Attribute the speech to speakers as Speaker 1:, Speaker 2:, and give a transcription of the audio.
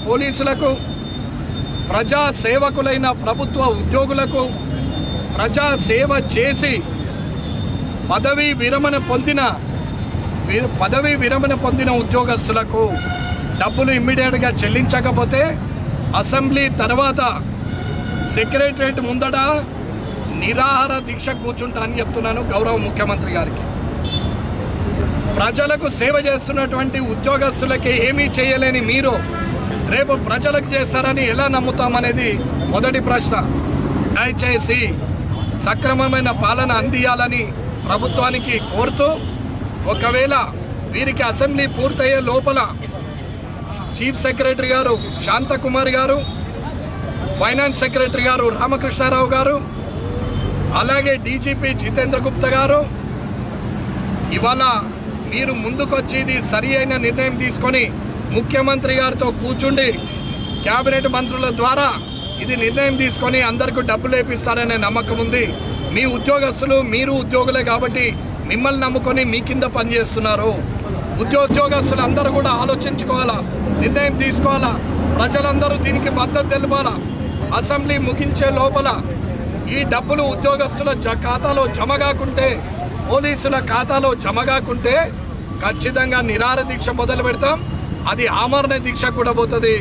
Speaker 1: పోలీసులకు, ప్రజా సేవకులైన ప్రభుత్వ ఉద్యోగులకు, ప్రజా సేవ చేసి పదవీ విరమణ పొందిన ఉద్యోగస్తులకు డబ్బులు ఇమ్మీడియట్గా చెల్లించకపోతే అసెంబ్లీ తర్వాత సెక్రటరియట్ ముందట నిరాహార దీక్ష కూర్చుంటా అని చెప్తున్నాను గౌరవ ముఖ్యమంత్రి గారికి. ప్రజలకు సేవ చేస్తున్నటువంటి ఉద్యోగస్తులకి ఏమీ చేయలేని మీరు రేపు ప్రజలకు చేస్తారని ఎలా నమ్ముతామనేది మొదటి ప్రశ్న. దయచేసి సక్రమమైన పాలన అందియాలని ప్రభుత్వానికి కోరుతూ, ఒకవేళ వీరికి అసెంబ్లీ పూర్తయ్యే లోపల చీఫ్ సెక్రటరీ గారు శాంతకుమార్ గారు, ఫైనాన్స్ సెక్రటరీ గారు రామకృష్ణారావు గారు, అలాగే డీజీపీ జితేంద్ర గుప్తా గారు ఇవాళ మీరు ముందుకొచ్చేది సరి అయిన నిర్ణయం తీసుకొని ముఖ్యమంత్రి గారితో కూర్చుండి క్యాబినెట్ మంత్రుల ద్వారా ఇది నిర్ణయం తీసుకొని అందరికీ డబ్బులు వేపిస్తారనే నమ్మకం ఉంది. మీ ఉద్యోగస్తులు, మీరు ఉద్యోగులే కాబట్టి మిమ్మల్ని నమ్ముకొని మీ కింద పనిచేస్తున్నారు. ఉద్యోగస్తులు అందరూ కూడా ఆలోచించుకోవాలా, నిర్ణయం తీసుకోవాలా. ప్రజలందరూ దీనికి మద్దతు తెలపాలా. అసెంబ్లీ ముగించే లోపల ఈ డబ్బులు ఉద్యోగస్తుల ఖాతాలో జమ కాకుంటే, పోలీసుల ఖాతాలో జమ కాకుంటే ఖచ్చితంగా నిరాహార దీక్ష మొదలు పెడతాం. అది ఆమరణ దీక్ష కూడా పోతుంది.